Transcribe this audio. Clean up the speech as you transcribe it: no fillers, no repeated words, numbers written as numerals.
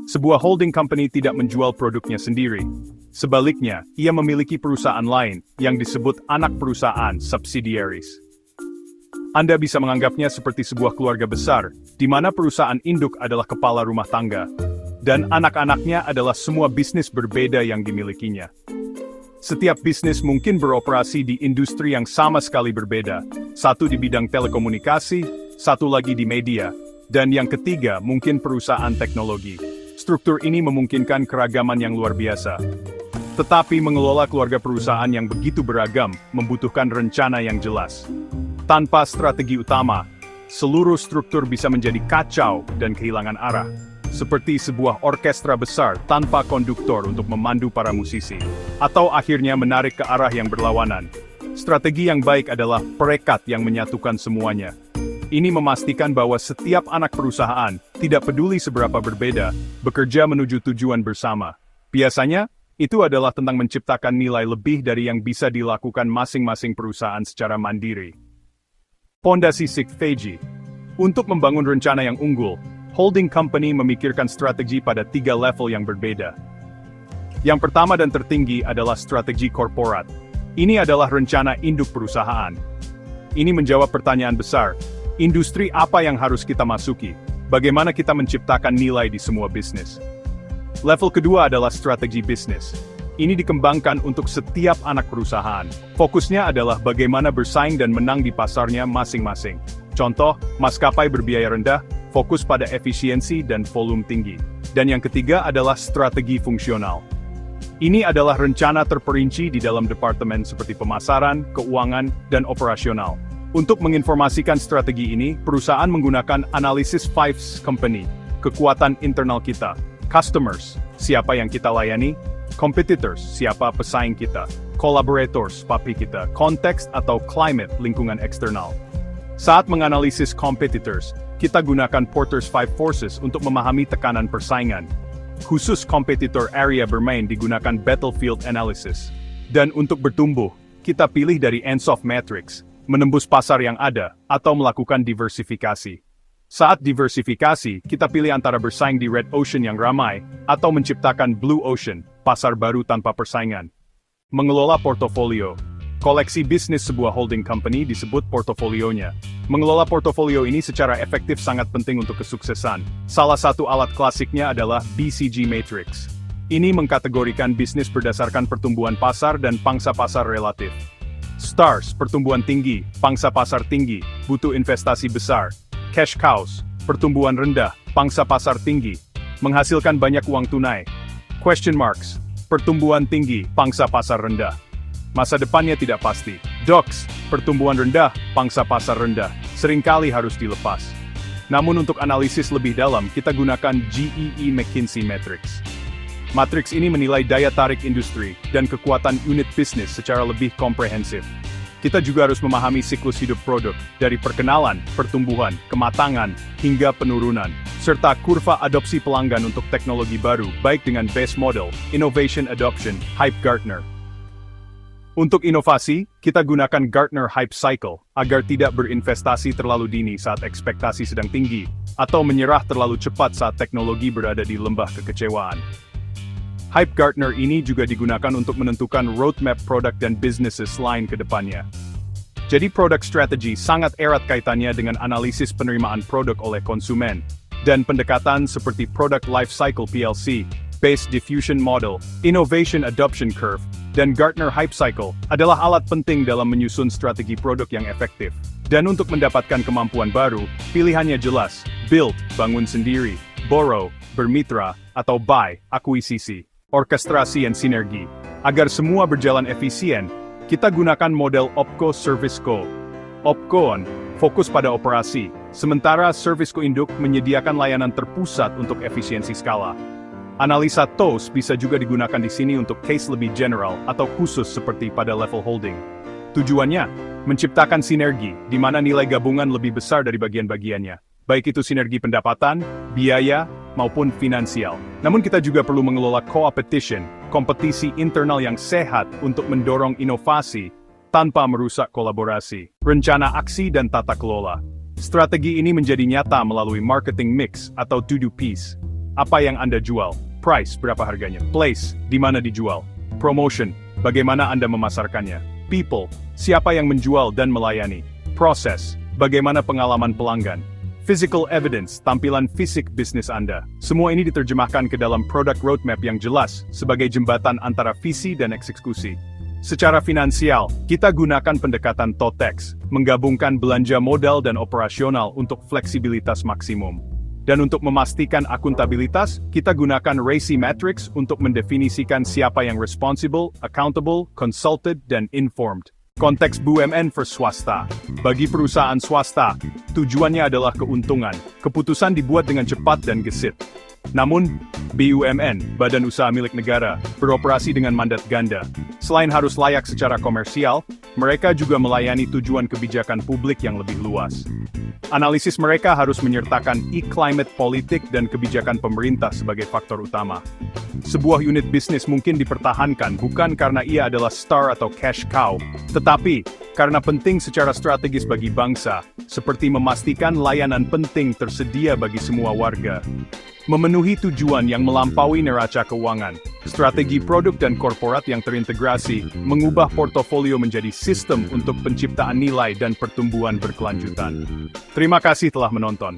Sebuah holding company tidak menjual produknya sendiri. Sebaliknya, ia memiliki perusahaan lain yang disebut anak perusahaan subsidiaries. Anda bisa menganggapnya seperti sebuah keluarga besar, di mana perusahaan induk adalah kepala rumah tangga, dan anak-anaknya adalah semua bisnis berbeda yang dimilikinya. Setiap bisnis mungkin beroperasi di industri yang sama sekali berbeda, satu di bidang telekomunikasi, satu lagi di media, dan yang ketiga mungkin perusahaan teknologi. Struktur ini memungkinkan keragaman yang luar biasa. Tetapi mengelola keluarga perusahaan yang begitu beragam membutuhkan rencana yang jelas. Tanpa strategi utama, seluruh struktur bisa menjadi kacau dan kehilangan arah. Seperti sebuah orkestra besar tanpa konduktor untuk memandu para musisi. Atau akhirnya menarik ke arah yang berlawanan. Strategi yang baik adalah perekat yang menyatukan semuanya. Ini memastikan bahwa setiap anak perusahaan, tidak peduli seberapa berbeda, bekerja menuju tujuan bersama. Biasanya, itu adalah tentang menciptakan nilai lebih dari yang bisa dilakukan masing-masing perusahaan secara mandiri. Pondasi Siktheji. Untuk membangun rencana yang unggul, holding company memikirkan strategi pada 3 level yang berbeda. Yang pertama dan tertinggi adalah strategi korporat. Ini adalah rencana induk perusahaan. Ini menjawab pertanyaan besar. Industri apa yang harus kita masuki? Bagaimana kita menciptakan nilai di semua bisnis? Level kedua adalah strategi bisnis. Ini dikembangkan untuk setiap anak perusahaan. Fokusnya adalah bagaimana bersaing dan menang di pasarnya masing-masing. Contoh, maskapai berbiaya rendah, fokus pada efisiensi dan volume tinggi. Dan yang ketiga adalah strategi fungsional. Ini adalah rencana terperinci di dalam departemen seperti pemasaran, keuangan, dan operasional. Untuk menginformasikan strategi ini, perusahaan menggunakan analisis 5 company, kekuatan internal kita, customers, siapa yang kita layani, competitors, siapa pesaing kita, collaborators, papi kita, konteks atau climate, lingkungan eksternal. Saat menganalisis competitors, kita gunakan Porter's 5 Forces untuk memahami tekanan persaingan. Khusus competitor area bermain digunakan battlefield analysis. Dan untuk bertumbuh, kita pilih dari Ansoff Matrix, menembus pasar yang ada, atau melakukan diversifikasi. Saat diversifikasi, kita pilih antara bersaing di Red Ocean yang ramai, atau menciptakan Blue Ocean, pasar baru tanpa persaingan. Mengelola portofolio. Koleksi bisnis sebuah holding company disebut portofolionya. Mengelola portofolio ini secara efektif sangat penting untuk kesuksesan. Salah satu alat klasiknya adalah BCG Matrix. Ini mengkategorikan bisnis berdasarkan pertumbuhan pasar dan pangsa pasar relatif. Stars, pertumbuhan tinggi, pangsa pasar tinggi, butuh investasi besar. Cash cows, pertumbuhan rendah, pangsa pasar tinggi, menghasilkan banyak uang tunai. Question marks, pertumbuhan tinggi, pangsa pasar rendah. Masa depannya tidak pasti. Docs, pertumbuhan rendah, pangsa pasar rendah, seringkali harus dilepas. Namun untuk analisis lebih dalam, kita gunakan GEE McKinsey Matrix. Matriks ini menilai daya tarik industri dan kekuatan unit bisnis secara lebih komprehensif. Kita juga harus memahami siklus hidup produk, dari perkenalan, pertumbuhan, kematangan, hingga penurunan, serta kurva adopsi pelanggan untuk teknologi baru, baik dengan base model, innovation adoption, hype Gartner. Untuk inovasi, kita gunakan Gartner Hype Cycle, agar tidak berinvestasi terlalu dini saat ekspektasi sedang tinggi, atau menyerah terlalu cepat saat teknologi berada di lembah kekecewaan. Hype Gartner ini juga digunakan untuk menentukan roadmap produk dan businesses lain ke depannya. Jadi product strategy sangat erat kaitannya dengan analisis penerimaan produk oleh konsumen, dan pendekatan seperti Product Life Cycle PLC, Base Diffusion Model, Innovation Adoption Curve, dan Gartner Hype Cycle adalah alat penting dalam menyusun strategi produk yang efektif. Dan untuk mendapatkan kemampuan baru, pilihannya jelas, build, bangun sendiri, borrow, bermitra, atau buy, akuisisi. Orkestrasi dan sinergi. Agar semua berjalan efisien, kita gunakan model OpCo Service Co. OpCo fokus pada operasi, sementara Service Co induk menyediakan layanan terpusat untuk efisiensi skala. Analisa TOS bisa juga digunakan di sini untuk case lebih general atau khusus seperti pada level holding. Tujuannya, menciptakan sinergi, di mana nilai gabungan lebih besar dari bagian-bagiannya. Baik itu sinergi pendapatan, biaya, maupun finansial. Namun kita juga perlu mengelola competition, kompetisi internal yang sehat untuk mendorong inovasi, tanpa merusak kolaborasi, rencana aksi dan tata kelola. Strategi ini menjadi nyata melalui marketing mix atau to-do piece. apa yang Anda jual. Price, berapa harganya. Place, di mana dijual. Promotion, bagaimana Anda memasarkannya. People, siapa yang menjual dan melayani. Process, bagaimana pengalaman pelanggan. Physical evidence, tampilan fisik bisnis Anda. Semua ini diterjemahkan ke dalam product roadmap yang jelas sebagai jembatan antara visi dan eksekusi. Secara finansial, kita gunakan pendekatan TOTEX, menggabungkan belanja modal dan operasional untuk fleksibilitas maksimum. Dan untuk memastikan akuntabilitas, kita gunakan RACI Matrix untuk mendefinisikan siapa yang responsible, accountable, consulted, dan informed. Konteks BUMN for swasta. Bagi perusahaan swasta, tujuannya adalah keuntungan. Keputusan dibuat dengan cepat dan gesit. Namun, BUMN, Badan Usaha Milik Negara, beroperasi dengan mandat ganda. Selain harus layak secara komersial, mereka juga melayani tujuan kebijakan publik yang lebih luas. Analisis mereka harus menyertakan e-climate politik dan kebijakan pemerintah sebagai faktor utama. Sebuah unit bisnis mungkin dipertahankan bukan karena ia adalah star atau cash cow, tetapi karena penting secara strategis bagi bangsa, seperti memastikan layanan penting tersedia bagi semua warga. Memenuhi tujuan yang melampaui neraca keuangan, strategi produk dan korporat yang terintegrasi, mengubah portofolio menjadi sistem untuk penciptaan nilai dan pertumbuhan berkelanjutan. Terima kasih telah menonton.